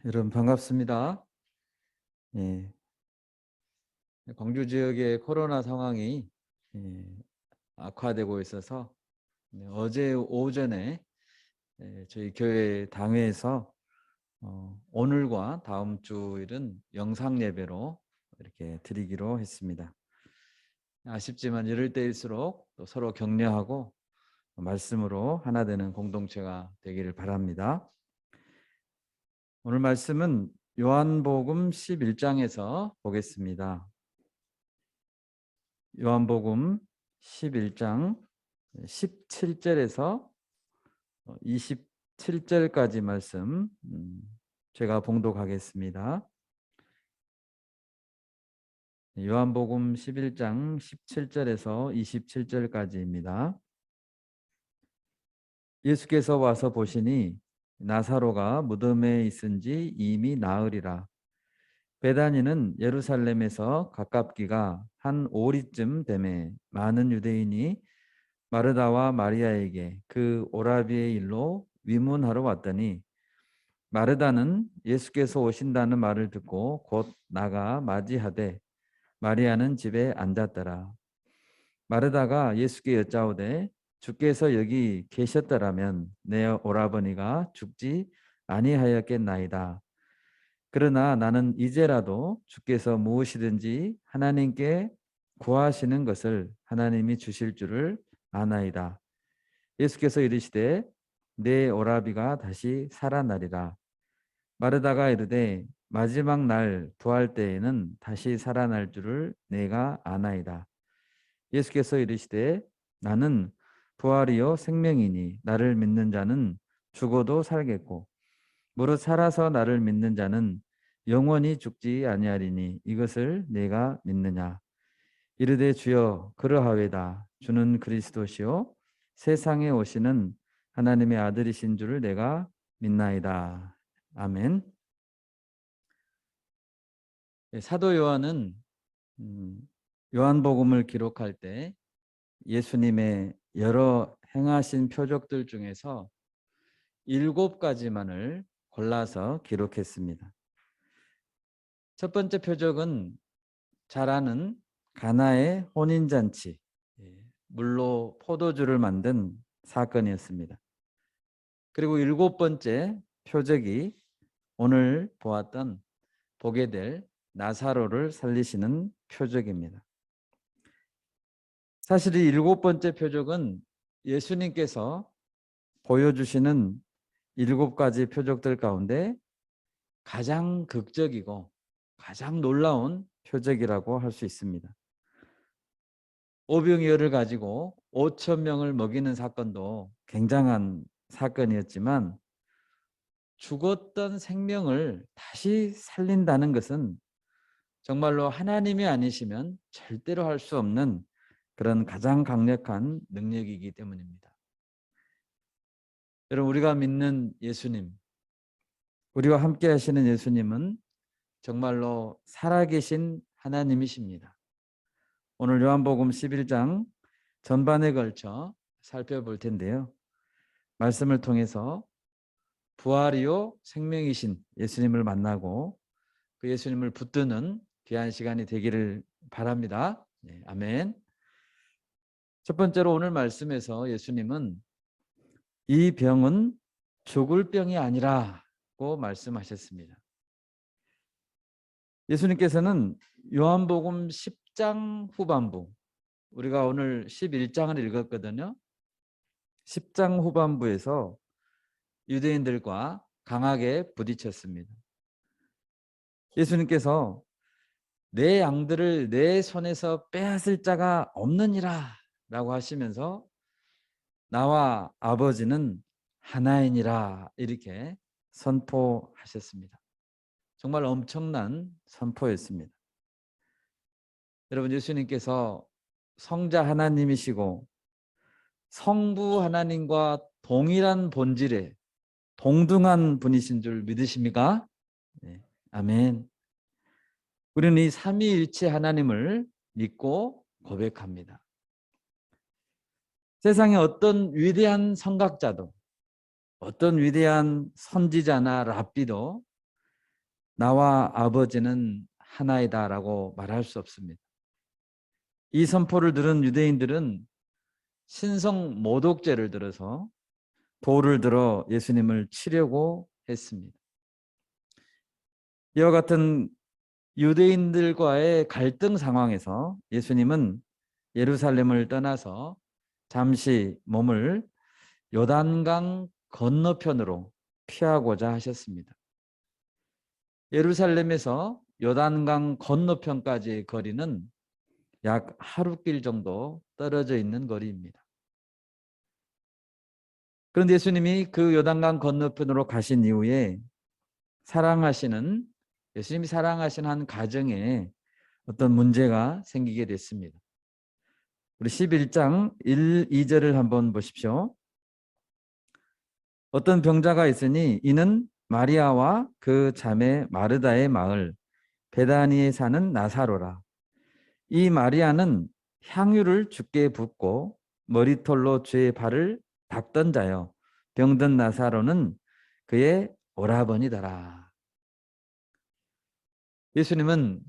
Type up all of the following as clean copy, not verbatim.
여러분 반갑습니다. 예, 광주 지역의 코로나 상황이 예, 악화되고 있어서 어제 오전에 저희 교회 당회에서 오늘과 다음 주일은 영상 예배로 이렇게 드리기로 했습니다. 아쉽지만 이럴 때일수록 또 서로 격려하고 말씀으로 하나 되는 공동체가 되기를 바랍니다. 오늘 말씀은 요한복음 11장에서 보겠습니다. 요한복음 11장 17절에서 27절까지 말씀 제가 봉독하겠습니다. 요한복음 11장 17절에서 27절까지입니다. 예수께서 와서 보시니 나사로가 무덤에 있은지 이미 나으리라. 베다니는 예루살렘에서 가깝기가 한 오리쯤 되매 많은 유대인이 마르다와 마리아에게 그 오라비의 일로 위문하러 왔더니 마르다는 예수께서 오신다는 말을 듣고 곧 나가 맞이하되 마리아는 집에 앉았더라. 마르다가 예수께 여짜오되 주께서 여기 계셨더라면 내 오라버니가 죽지 아니하였겠나이다. 그러나 나는 이제라도 주께서 무엇이든지 하나님께 구하시는 것을 하나님이 주실 줄을 아나이다. 예수께서 이르시되 내 오라비가 다시 살아나리라. 마르다가 이르되 마지막 날 부활 때에는 다시 살아날 줄을 내가 아나이다. 예수께서 이르시되 나는 부활이요 생명이니 나를 믿는 자는 죽어도 살겠고 무릇 살아서 나를 믿는 자는 영원히 죽지 아니하리니 이것을 내가 믿느냐. 이르되 주여 그러하외다. 주는 그리스도시요 세상에 오시는 하나님의 아들이신 줄을 내가 믿나이다. 아멘. 사도 요한은 요한복음을 기록할 때 예수님의 여러 행하신 표적들 중에서 7가지만을 골라서 기록했습니다. 첫 번째 표적은 잘 아는 가나의 혼인잔치, 물로 포도주를 만든 사건이었습니다. 그리고 7번째 표적이 오늘 보게 될 나사로를 살리시는 표적입니다. 사실 이 7번째 표적은 예수님께서 보여주시는 7가지 표적들 가운데 가장 극적이고 가장 놀라운 표적이라고 할 수 있습니다. 오병이어를 가지고 5천 명을 먹이는 사건도 굉장한 사건이었지만 죽었던 생명을 다시 살린다는 것은 정말로 하나님이 아니시면 절대로 할 수 없는 그런 가장 강력한 능력이기 때문입니다. 여러분, 우리가 믿는 예수님, 우리와 함께 하시는 예수님은 정말로 살아계신 하나님이십니다. 오늘 요한복음 11장 전반에 걸쳐 살펴볼 텐데요. 말씀을 통해서 부활이요 생명이신 예수님을 만나고 그 예수님을 붙드는 귀한 시간이 되기를 바랍니다. 네, 아멘. 첫 번째로 오늘 말씀에서 예수님은 이 병은 죽을 병이 아니라고 말씀하셨습니다. 예수님께서는 요한복음 10장 후반부, 우리가 오늘 11장을 읽었거든요. 10장 후반부에서 유대인들과 강하게 부딪혔습니다. 예수님께서 내 양들을 내 손에서 빼앗을 자가 없느니라 라고 하시면서 나와 아버지는 하나이니라 이렇게 선포하셨습니다. 정말 엄청난 선포였습니다. 여러분, 예수님께서 성자 하나님이시고 성부 하나님과 동일한 본질의 동등한 분이신 줄 믿으십니까? 네, 아멘. 우리는 이 삼위일체 하나님을 믿고 고백합니다. 세상에 어떤 위대한 선각자도 어떤 위대한 선지자나 랍비도 나와 아버지는 하나이다라고 말할 수 없습니다. 이 선포를 들은 유대인들은 신성 모독죄를 들어서 돌을 들어 예수님을 치려고 했습니다. 이와 같은 유대인들과의 갈등 상황에서 예수님은 예루살렘을 떠나서 잠시 몸을 요단강 건너편으로 피하고자 하셨습니다. 예루살렘에서 요단강 건너편까지 거리는 약 하루길 정도 떨어져 있는 거리입니다. 그런데 예수님이 그 요단강 건너편으로 가신 이후에 예수님이 사랑하시는 한 가정에 어떤 문제가 생기게 됐습니다. 우리 11장 1, 2절을 한번 보십시오. 어떤 병자가 있으니 이는 마리아와 그 자매 마르다의 마을 베다니에 사는 나사로라. 이 마리아는 향유를 주께 붓고 머리털로 주의 발을 닦던 자요. 병든 나사로는 그의 오라버니더라. 예수님은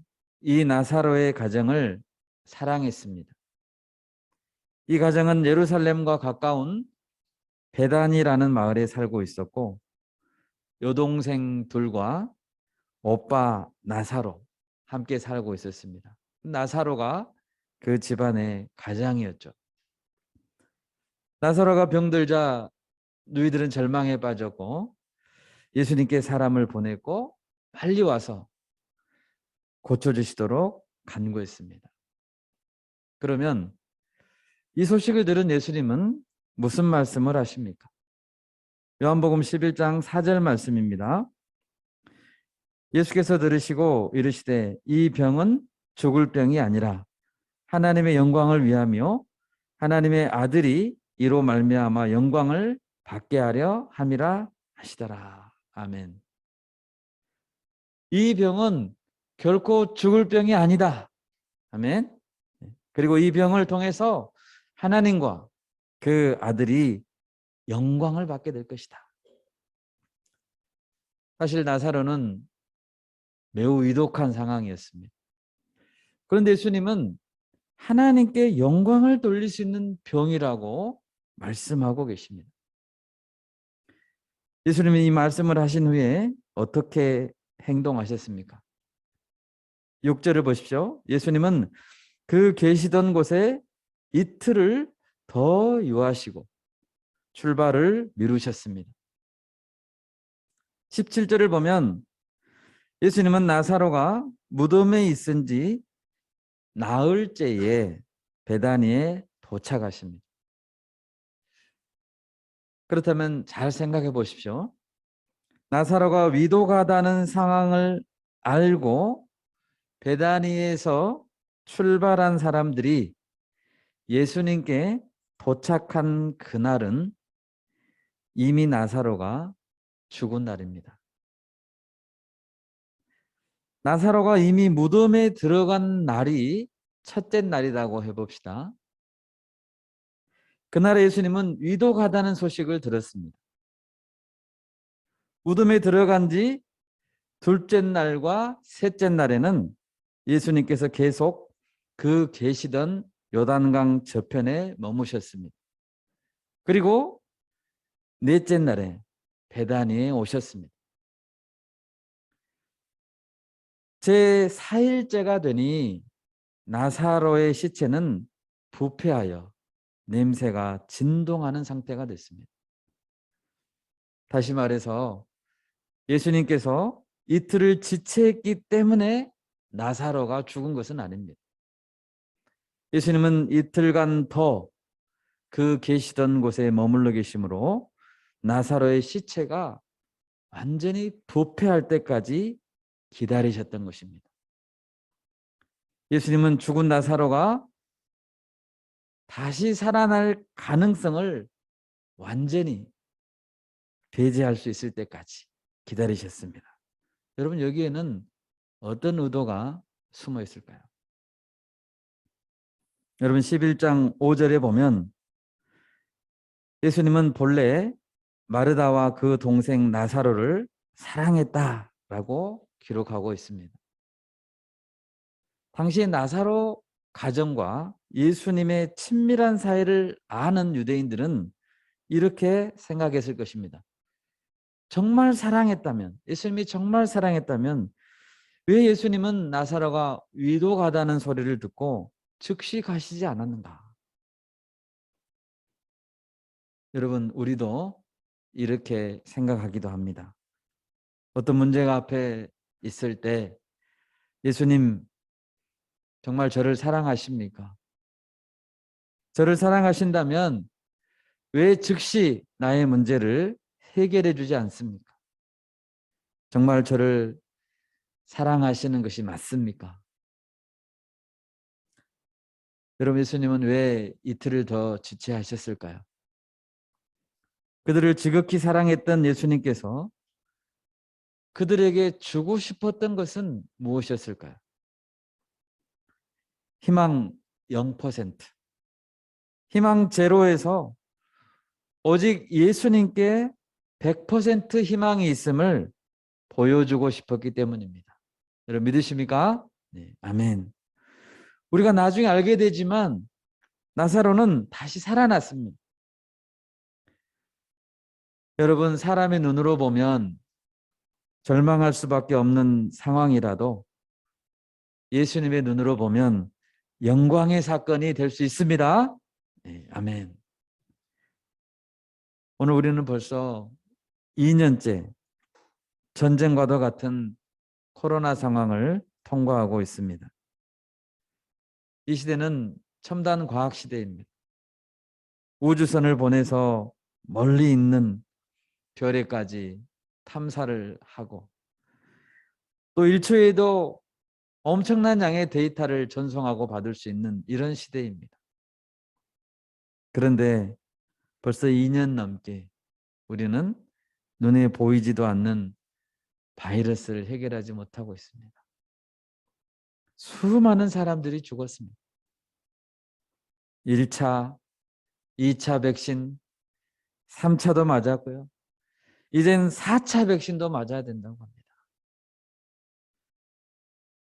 이 나사로의 가정을 사랑했습니다. 이 가정은 예루살렘과 가까운 베단이라는 마을에 살고 있었고 여동생 둘과 오빠 나사로 함께 살고 있었습니다. 나사로가 그 집안의 가장이었죠. 나사로가 병들자 누이들은 절망에 빠졌고 예수님께 사람을 보냈고 빨리 와서 고쳐주시도록 간구했습니다. 그러면 이 소식을 들은 예수님은 무슨 말씀을 하십니까? 요한복음 11장 4절 말씀입니다. 예수께서 들으시고 이르시되 이 병은 죽을 병이 아니라 하나님의 영광을 위하며 하나님의 아들이 이로 말미암아 영광을 받게 하려 함이라 하시더라. 아멘. 이 병은 결코 죽을 병이 아니다. 아멘. 그리고 이 병을 통해서 하나님과 그 아들이 영광을 받게 될 것이다. 사실 나사로는 매우 위독한 상황이었습니다. 그런데 예수님은 하나님께 영광을 돌릴 수 있는 병이라고 말씀하고 계십니다. 예수님이 이 말씀을 하신 후에 어떻게 행동하셨습니까? 6절을 보십시오. 예수님은 그 계시던 곳에 이틀을 더 유하시고 출발을 미루셨습니다. 17절을 보면 예수님은 나사로가 무덤에 있은 지 나흘째에 베다니에 도착하십니다. 그렇다면 잘 생각해 보십시오. 나사로가 위독하다는 상황을 알고 베다니에서 출발한 사람들이 예수님께 도착한 그날은 이미 나사로가 죽은 날입니다. 나사로가 이미 무덤에 들어간 날이 첫째 날이라고 해봅시다. 그날에 예수님은 위독하다는 소식을 들었습니다. 무덤에 들어간 지 둘째 날과 셋째 날에는 예수님께서 계속 그 계시던 요단강 저편에 머무셨습니다. 그리고 넷째 날에 베다니에 오셨습니다. 제 4일째가 되니 나사로의 시체는 부패하여 냄새가 진동하는 상태가 됐습니다. 다시 말해서 예수님께서 이틀을 지체했기 때문에 나사로가 죽은 것은 아닙니다. 예수님은 이틀간 더 그 계시던 곳에 머물러 계심으로 나사로의 시체가 완전히 부패할 때까지 기다리셨던 것입니다. 예수님은 죽은 나사로가 다시 살아날 가능성을 완전히 배제할 수 있을 때까지 기다리셨습니다. 여러분, 여기에는 어떤 의도가 숨어 있을까요? 여러분, 11장 5절에 보면 예수님은 본래 마르다와 그 동생 나사로를 사랑했다라고 기록하고 있습니다. 당시 나사로 가정과 예수님의 친밀한 사이를 아는 유대인들은 이렇게 생각했을 것입니다. 정말 사랑했다면, 예수님이 정말 사랑했다면 왜 예수님은 나사로가 위독하다는 소리를 듣고 즉시 가시지 않았는가? 여러분, 우리도 이렇게 생각하기도 합니다. 어떤 문제가 앞에 있을 때 예수님 정말 저를 사랑하십니까? 저를 사랑하신다면 왜 즉시 나의 문제를 해결해 주지 않습니까? 정말 저를 사랑하시는 것이 맞습니까? 여러분, 예수님은 왜 이틀을 더 지체하셨을까요? 그들을 지극히 사랑했던 예수님께서 그들에게 주고 싶었던 것은 무엇이었을까요? 희망 0%. 희망 제로에서 오직 예수님께 100% 희망이 있음을 보여주고 싶었기 때문입니다. 여러분 믿으십니까? 네, 아멘. 우리가 나중에 알게 되지만 나사로는 다시 살아났습니다. 여러분, 사람의 눈으로 보면 절망할 수밖에 없는 상황이라도 예수님의 눈으로 보면 영광의 사건이 될 수 있습니다. 네, 아멘. 오늘 우리는 벌써 2년째 전쟁과도 같은 코로나 상황을 통과하고 있습니다. 이 시대는 첨단 과학 시대입니다. 우주선을 보내서 멀리 있는 별에까지 탐사를 하고 또 1초에도 엄청난 양의 데이터를 전송하고 받을 수 있는 이런 시대입니다. 그런데 벌써 2년 넘게 우리는 눈에 보이지도 않는 바이러스를 해결하지 못하고 있습니다. 수많은 사람들이 죽었습니다. 1차, 2차 백신, 3차도 맞았고요. 이젠 4차 백신도 맞아야 된다고 합니다.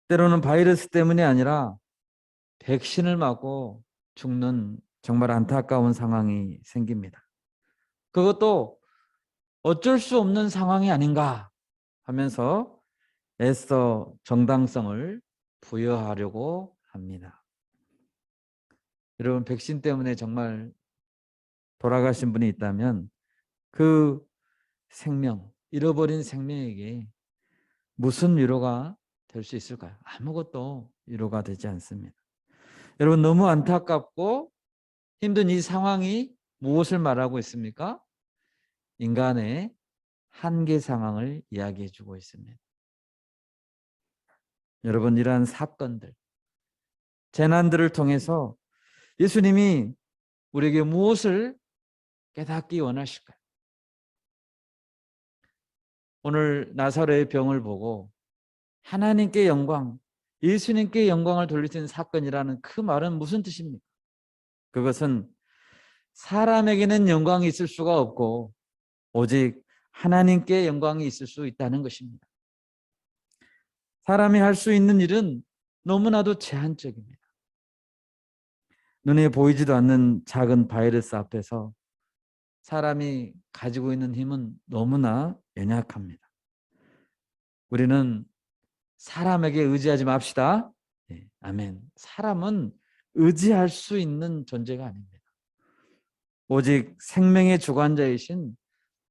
때로는 바이러스 때문이 아니라 백신을 맞고 죽는 정말 안타까운 상황이 생깁니다. 그것도 어쩔 수 없는 상황이 아닌가 하면서 애써 정당성을 부여하려고 합니다. 여러분, 백신 때문에 정말 돌아가신 분이 있다면 그 생명, 잃어버린 생명에게 무슨 위로가 될 수 있을까요? 아무것도 위로가 되지 않습니다. 여러분, 너무 안타깝고 힘든 이 상황이 무엇을 말하고 있습니까? 인간의 한계 상황을 이야기해 주고 있습니다. 여러분, 이러한 사건들, 재난들을 통해서 예수님이 우리에게 무엇을 깨닫기 원하실까요? 오늘 나사로의 병을 보고 하나님께 영광, 예수님께 영광을 돌리신 사건이라는 그 말은 무슨 뜻입니까? 그것은 사람에게는 영광이 있을 수가 없고 오직 하나님께 영광이 있을 수 있다는 것입니다. 사람이 할 수 있는 일은 너무나도 제한적입니다. 눈에 보이지도 않는 작은 바이러스 앞에서 사람이 가지고 있는 힘은 너무나 연약합니다. 우리는 사람에게 의지하지 맙시다. 네, 아멘. 사람은 의지할 수 있는 존재가 아닙니다. 오직 생명의 주관자이신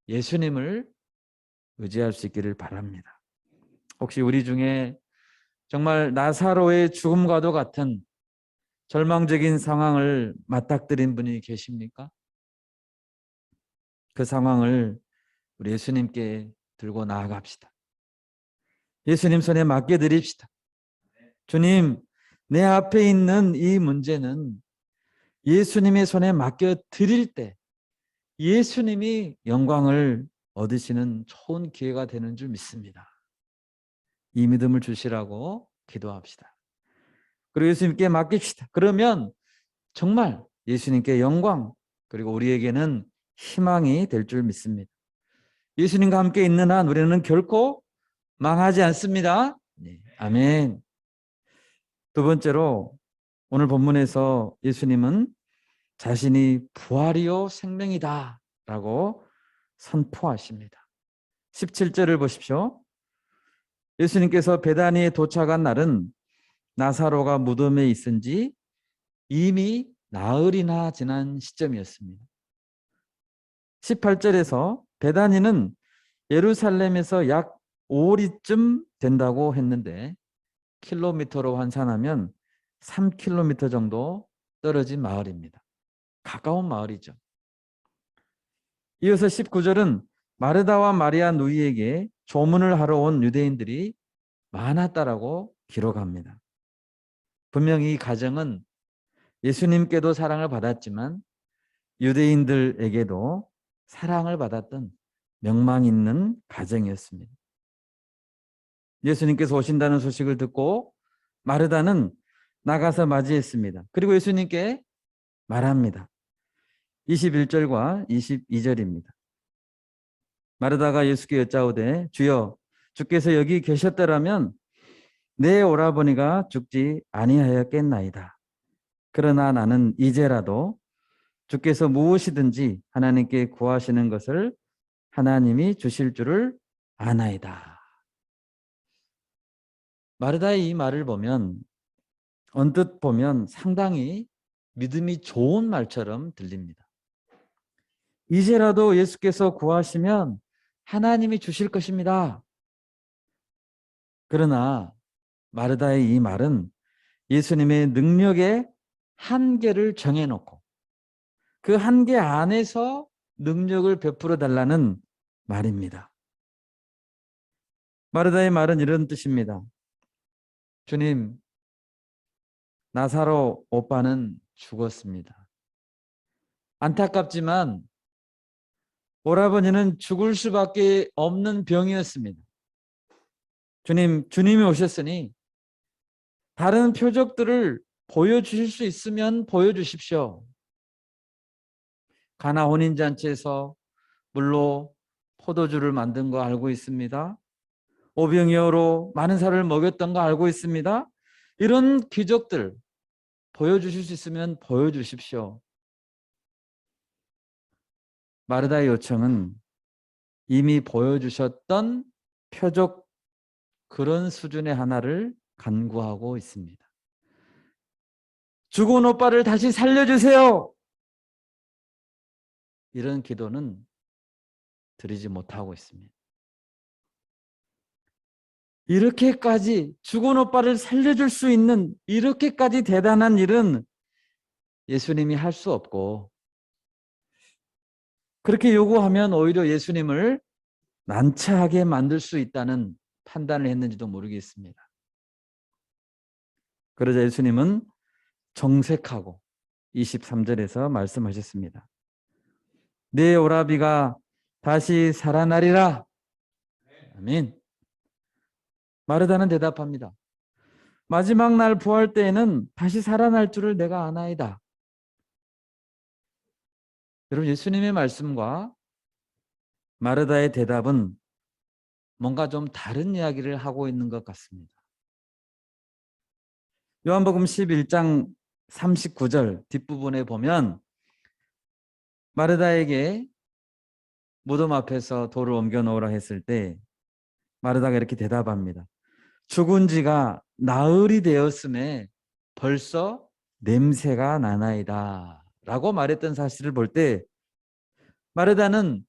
예수님을 의지할 수 있기를 바랍니다. 혹시 우리 중에 정말 나사로의 죽음과도 같은 절망적인 상황을 맞닥뜨린 분이 계십니까? 그 상황을 우리 예수님께 들고 나아갑시다. 예수님 손에 맡겨드립시다. 주님, 내 앞에 있는 이 문제는 예수님의 손에 맡겨드릴 때 예수님이 영광을 얻으시는 좋은 기회가 되는 줄 믿습니다. 이 믿음을 주시라고 기도합시다. 그리고 예수님께 맡깁시다. 그러면 정말 예수님께 영광, 그리고 우리에게는 희망이 될 줄 믿습니다. 예수님과 함께 있는 한 우리는 결코 망하지 않습니다. 네. 아멘. 두 번째로 오늘 본문에서 예수님은 자신이 부활이요 생명이다 라고 선포하십니다. 17절을 보십시오. 예수님께서 베다니에 도착한 날은 나사로가 무덤에 있은 지 이미 나흘이나 지난 시점이었습니다. 18절에서 베다니는 예루살렘에서 약 5리쯤 된다고 했는데 킬로미터로 환산하면 3km 정도 떨어진 마을입니다. 가까운 마을이죠. 이어서 19절은 마르다와 마리아 누이에게 조문을 하러 온 유대인들이 많았다라고 기록합니다. 분명히 이 가정은 예수님께도 사랑을 받았지만 유대인들에게도 사랑을 받았던 명망 있는 가정이었습니다. 예수님께서 오신다는 소식을 듣고 마르다는 나가서 맞이했습니다. 그리고 예수님께 말합니다. 21절과 22절입니다. 마르다가 예수께 여짜오되 주여 주께서 여기 계셨더라면 내 오라버니가 죽지 아니하였겠나이다. 그러나 나는 이제라도 주께서 무엇이든지 하나님께 구하시는 것을 하나님이 주실 줄을 아나이다. 마르다의 이 말을 보면 언뜻 보면 상당히 믿음이 좋은 말처럼 들립니다. 이제라도 예수께서 구하시면 하나님이 주실 것입니다. 그러나 마르다의 이 말은 예수님의 능력의 한계를 정해놓고 그 한계 안에서 능력을 베풀어 달라는 말입니다. 마르다의 말은 이런 뜻입니다. 주님, 나사로 오빠는 죽었습니다. 안타깝지만 오라버니는 죽을 수밖에 없는 병이었습니다. 주님이 오셨으니 다른 표적들을 보여주실 수 있으면 보여주십시오. 가나 혼인잔치에서 물로 포도주를 만든 거 알고 있습니다. 오병이어로 많은 사람을 먹였던 거 알고 있습니다. 이런 기적들 보여주실 수 있으면 보여주십시오. 마르다의 요청은 이미 보여주셨던 표적 그런 수준의 하나를 간구하고 있습니다. 죽은 오빠를 다시 살려주세요. 이런 기도는 드리지 못하고 있습니다. 이렇게까지 죽은 오빠를 살려줄 수 있는 이렇게까지 대단한 일은 예수님이 할 수 없고 그렇게 요구하면 오히려 예수님을 난처하게 만들 수 있다는 판단을 했는지도 모르겠습니다. 그러자 예수님은 정색하고 23절에서 말씀하셨습니다. 내 오라비가 다시 살아나리라. 아멘. 마르다는 대답합니다. 마지막 날 부활 때에는 다시 살아날 줄을 내가 아나이다. 여러분, 예수님의 말씀과 마르다의 대답은 뭔가 좀 다른 이야기를 하고 있는 것 같습니다. 요한복음 11장 39절 뒷부분에 보면 마르다에게 무덤 앞에서 돌을 옮겨 놓으라 했을 때 마르다가 이렇게 대답합니다. 죽은 지가 나흘이 되었음에 벌써 냄새가 나나이다 라고 말했던 사실을 볼 때 마르다는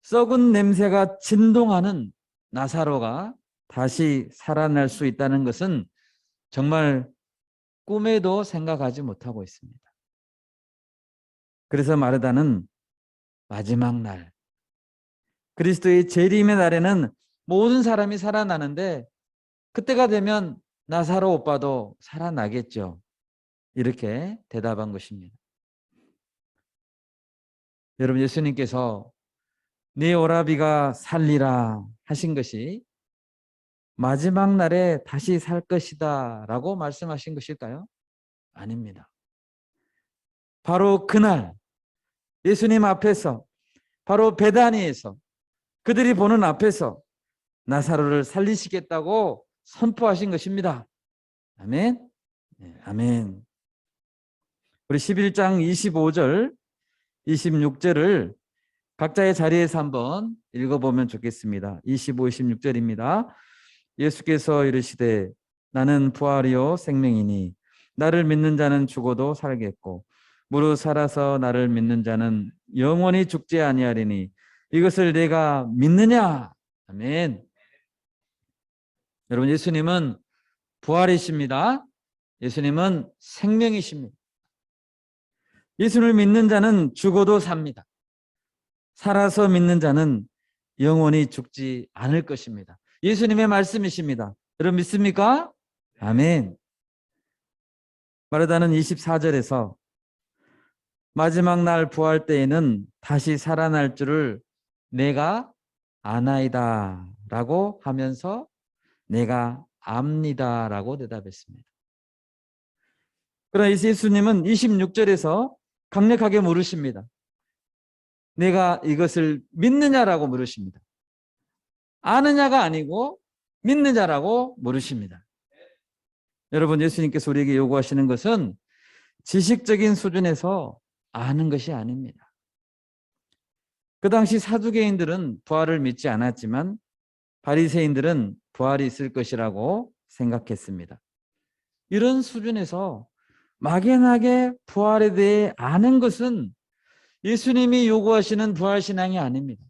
썩은 냄새가 진동하는 나사로가 다시 살아날 수 있다는 것은 정말 꿈에도 생각하지 못하고 있습니다. 그래서 마르다는 마지막 날 그리스도의 재림의 날에는 모든 사람이 살아나는데 그때가 되면 나사로 오빠도 살아나겠죠. 이렇게 대답한 것입니다. 여러분, 예수님께서 네 오라비가 살리라 하신 것이 마지막 날에 다시 살 것이다 라고 말씀하신 것일까요? 아닙니다. 바로 그날 예수님 앞에서 바로 베다니에서 그들이 보는 앞에서 나사로를 살리시겠다고 선포하신 것입니다. 아멘. 네, 아멘. 우리 11장 25절, 26절을 각자의 자리에서 한번 읽어보면 좋겠습니다. 25, 26절입니다. 예수께서 이르시되 나는 부활이요 생명이니 나를 믿는 자는 죽어도 살겠고 무릇 살아서 나를 믿는 자는 영원히 죽지 아니하리니 이것을 내가 믿느냐? 아멘. 여러분, 예수님은 부활이십니다. 예수님은 생명이십니다. 예수를 믿는 자는 죽어도 삽니다. 살아서 믿는 자는 영원히 죽지 않을 것입니다. 예수님의 말씀이십니다. 여러분 믿습니까? 아멘. 마르다는 24절에서 마지막 날 부활 때에는 다시 살아날 줄을 내가 아나이다 라고 하면서 내가 압니다 라고 대답했습니다. 그러나 예수님은 26절에서 강력하게 물으십니다. 내가 이것을 믿느냐라고 물으십니다. 아느냐가 아니고 믿느냐라고 물으십니다. 여러분, 예수님께서 우리에게 요구하시는 것은 지식적인 수준에서 아는 것이 아닙니다. 그 당시 사두개인들은 부활을 믿지 않았지만 바리새인들은 부활이 있을 것이라고 생각했습니다. 이런 수준에서 막연하게 부활에 대해 아는 것은 예수님이 요구하시는 부활신앙이 아닙니다.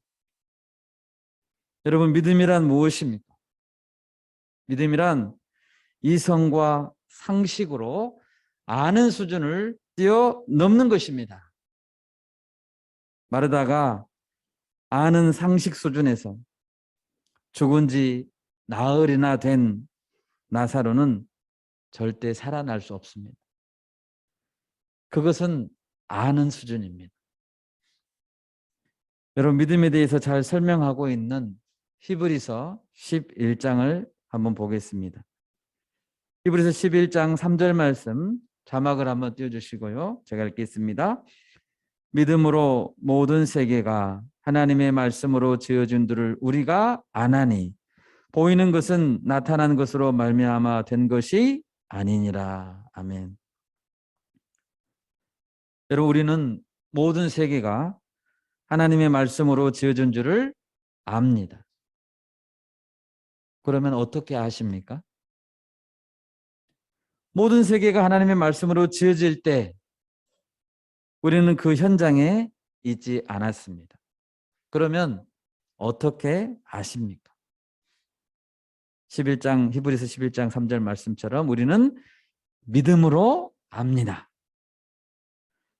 여러분, 믿음이란 무엇입니까? 믿음이란 이성과 상식으로 아는 수준을 뛰어넘는 것입니다. 마르다가 아는 상식 수준에서 죽은 지 나흘이나 된 나사로는 절대 살아날 수 없습니다. 그것은 아는 수준입니다. 여러분, 믿음에 대해서 잘 설명하고 있는 히브리서 11장을 한번 보겠습니다. 히브리서 11장 3절 말씀 자막을 한번 띄워주시고요. 제가 읽겠습니다. 믿음으로 모든 세계가 하나님의 말씀으로 지어진 줄을 우리가 아나니 보이는 것은 나타난 것으로 말미암아 된 것이 아니니라. 아멘. 여러분, 우리는 모든 세계가 하나님의 말씀으로 지어진 줄을 압니다. 그러면 어떻게 아십니까? 모든 세계가 하나님의 말씀으로 지어질 때 우리는 그 현장에 있지 않았습니다. 그러면 어떻게 아십니까? 11장 히브리서 11장 3절 말씀처럼 우리는 믿음으로 압니다.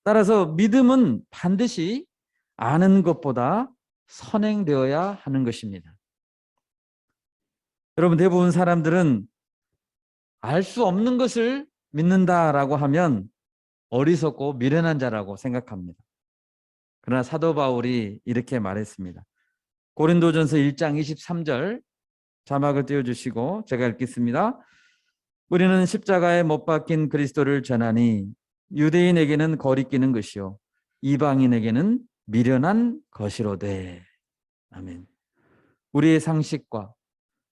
따라서 믿음은 반드시 아는 것보다 선행되어야 하는 것입니다. 여러분, 대부분 사람들은 알 수 없는 것을 믿는다라고 하면 어리석고 미련한 자라고 생각합니다. 그러나 사도 바울이 이렇게 말했습니다. 고린도전서 1장 23절 자막을 띄워주시고 제가 읽겠습니다. 우리는 십자가에 못 박힌 그리스도를 전하니 유대인에게는 거리끼는 것이요 이방인에게는 미련한 것이로되. 아멘. 우리의 상식과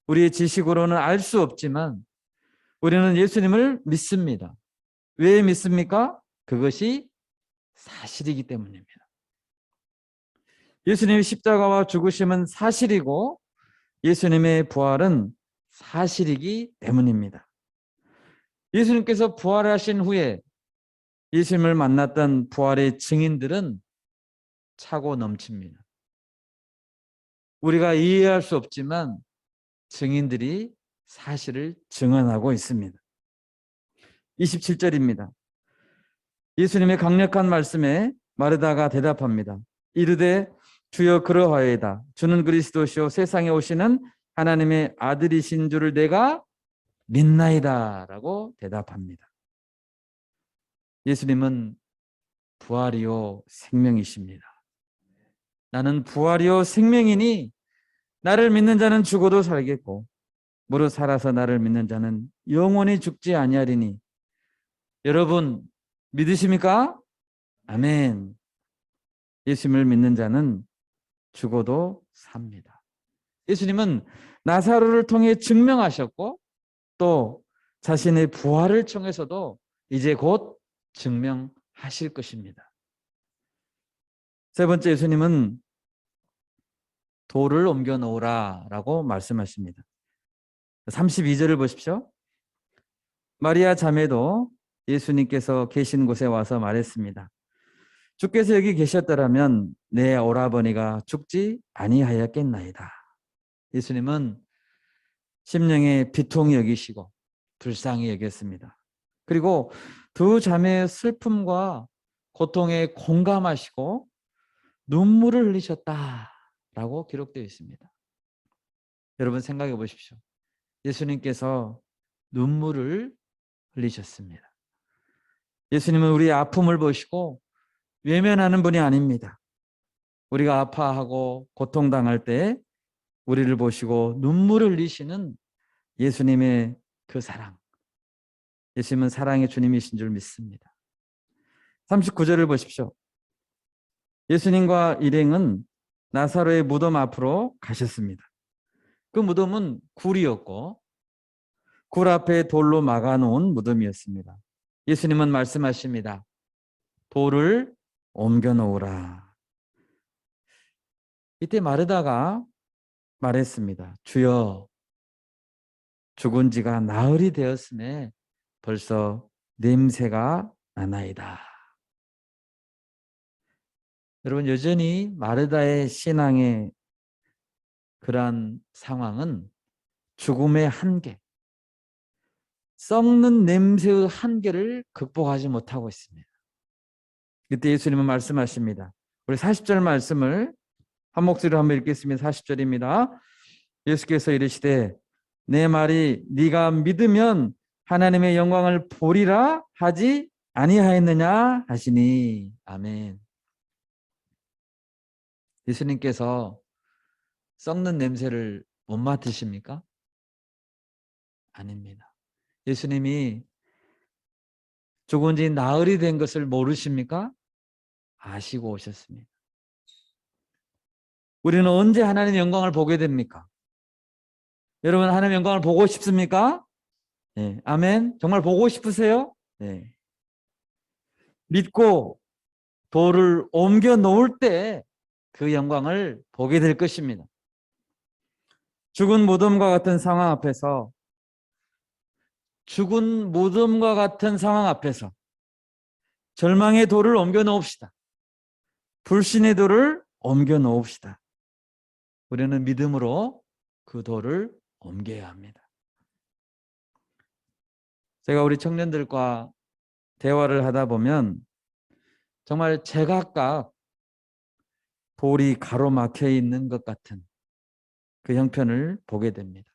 우리의 지식으로는 알 수 없지만 우리는 예수님을 믿습니다. 왜 믿습니까? 그것이 사실이기 때문입니다. 예수님의 십자가와 죽으심은 사실이고 예수님의 부활은 사실이기 때문입니다. 예수님께서 부활하신 후에 예수님을 만났던 부활의 증인들은 차고 넘칩니다. 우리가 이해할 수 없지만 증인들이 사실을 증언하고 있습니다. 27절입니다. 예수님의 강력한 말씀에 마르다가 대답합니다. 이르되 주여 그러하여이다. 주는 그리스도시요 세상에 오시는 하나님의 아들이신 줄을 내가 믿나이다 라고 대답합니다. 예수님은 부활이요 생명이십니다. 나는 부활이요 생명이니 나를 믿는 자는 죽어도 살겠고 무릇 살아서 나를 믿는 자는 영원히 죽지 아니하리니. 여러분 믿으십니까? 아멘. 예수님을 믿는 자는 죽어도 삽니다. 예수님은 나사로를 통해 증명하셨고 또 자신의 부활을 통해서도 이제 곧 증명하실 것입니다. 세 번째, 예수님은 돌을 옮겨 놓으라 라고 말씀하십니다. 32절을 보십시오. 마리아 자매도 예수님께서 계신 곳에 와서 말했습니다. 주께서 여기 계셨더라면 내 오라버니가 죽지 아니하였겠나이다. 예수님은 심령에 비통히 여기시고 불쌍히 여겼습니다. 그리고 두 자매의 슬픔과 고통에 공감하시고 눈물을 흘리셨다라고 기록되어 있습니다. 여러분 생각해 보십시오. 예수님께서 눈물을 흘리셨습니다. 예수님은 우리의 아픔을 보시고 외면하는 분이 아닙니다. 우리가 아파하고 고통당할 때 우리를 보시고 눈물을 흘리시는 예수님의 그 사랑. 예수님은 사랑의 주님이신 줄 믿습니다. 39절을 보십시오. 예수님과 일행은 나사로의 무덤 앞으로 가셨습니다. 그 무덤은 굴이었고 굴 앞에 돌로 막아놓은 무덤이었습니다. 예수님은 말씀하십니다. 돌을 옮겨 놓으라. 이때 마르다가 말했습니다. 주여, 죽은 지가 나흘이 되었음에 벌써 냄새가 나나이다. 여러분, 여전히 마르다의 신앙의 그러한 상황은 죽음의 한계, 썩는 냄새의 한계를 극복하지 못하고 있습니다. 그때 예수님은 말씀하십니다. 우리 40절 말씀을 한 목소리로 한번 읽겠습니다. 40절입니다. 예수께서 이르시되 내 말이 네가 믿으면 하나님의 영광을 보리라 하지 아니하였느냐 하시니. 아멘. 예수님께서 썩는 냄새를 못 맡으십니까? 아닙니다. 예수님이 죽은 지 나흘이 된 것을 모르십니까? 아시고 오셨습니다. 우리는 언제 하나님의 영광을 보게 됩니까? 여러분, 하나님의 영광을 보고 싶습니까? 네. 아멘. 정말 보고 싶으세요? 네. 믿고 돌을 옮겨 놓을 때 그 영광을 보게 될 것입니다. 죽은 무덤과 같은 상황 앞에서 죽은 무덤과 같은 상황 앞에서 절망의 돌을 옮겨 놓읍시다. 불신의 돌을 옮겨 놓읍시다. 우리는 믿음으로 그 돌을 옮겨야 합니다. 제가 우리 청년들과 대화를 하다 보면 정말 제각각 돌이 가로막혀 있는 것 같은 그 형편을 보게 됩니다.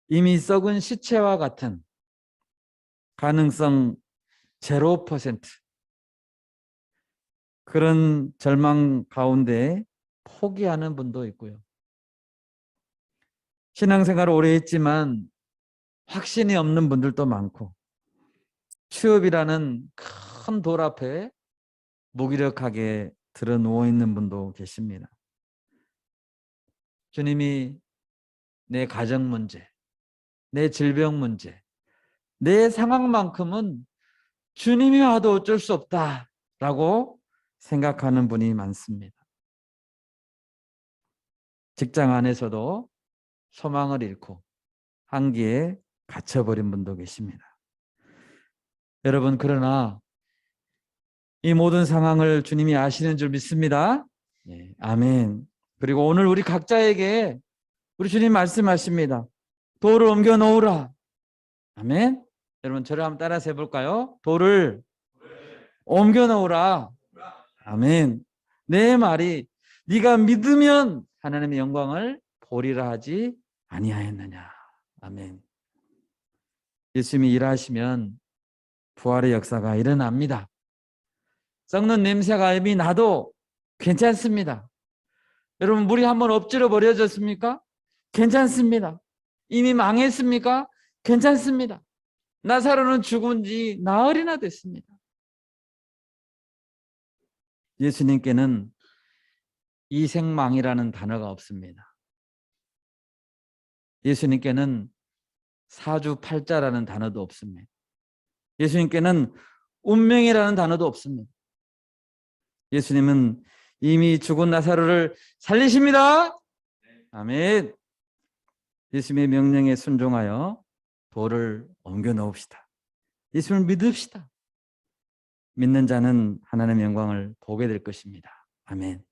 이미 썩은 시체와 같은 가능성 0% 그런 절망 가운데 포기하는 분도 있고요. 신앙생활을 오래 했지만 확신이 없는 분들도 많고 취업이라는 큰 돌 앞에 무기력하게 들어 누워 있는 분도 계십니다. 주님이 내 가정 문제, 내 질병 문제, 내 상황만큼은 주님이 와도 어쩔 수 없다라고 생각하는 분이 많습니다. 직장 안에서도 소망을 잃고 한계에 갇혀버린 분도 계십니다. 여러분, 그러나 이 모든 상황을 주님이 아시는 줄 믿습니다. 네, 아멘. 그리고 오늘 우리 각자에게 우리 주님 말씀하십니다. 돌을 옮겨 놓으라. 아멘. 여러분, 저를 한번 따라서 해볼까요? 돌을 옮겨 놓으라. 아멘. 내 말이 네가 믿으면 하나님의 영광을 보리라 하지 아니하였느냐. 아멘. 예수님이 일하시면 부활의 역사가 일어납니다. 썩는 냄새가 이미 나도 괜찮습니다. 여러분, 물이 한번 엎질러 버려졌습니까? 괜찮습니다. 이미 망했습니까? 괜찮습니다. 나사로는 죽은 지 나흘이나 됐습니다. 예수님께는 이생망이라는 단어가 없습니다. 예수님께는 사주팔자라는 단어도 없습니다. 예수님께는 운명이라는 단어도 없습니다. 예수님은 이미 죽은 나사로를 살리십니다. 아멘. 예수님의 명령에 순종하여 돌을 옮겨 놓읍시다. 예수님을 믿읍시다. 믿는 자는 하나님의 영광을 보게 될 것입니다. 아멘.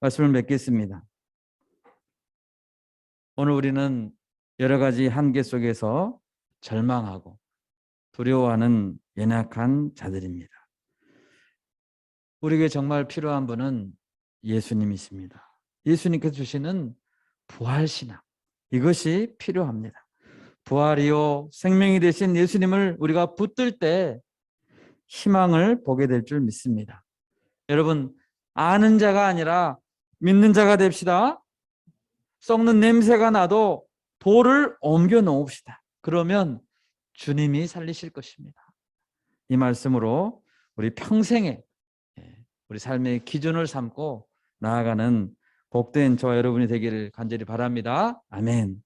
말씀을 맺겠습니다. 오늘 우리는 여러 가지 한계 속에서 절망하고 두려워하는 연약한 자들입니다. 우리에게 정말 필요한 분은 예수님이십니다. 예수님께서 주시는 부활신앙, 이것이 필요합니다. 부활이요 생명이 되신 예수님을 우리가 붙들 때 희망을 보게 될 줄 믿습니다. 여러분, 아는 자가 아니라 믿는 자가 됩시다. 썩는 냄새가 나도 돌을 옮겨 놓읍시다. 그러면 주님이 살리실 것입니다. 이 말씀으로 우리 평생에 우리 삶의 기준을 삼고 나아가는 복된 저와 여러분이 되기를 간절히 바랍니다. 아멘.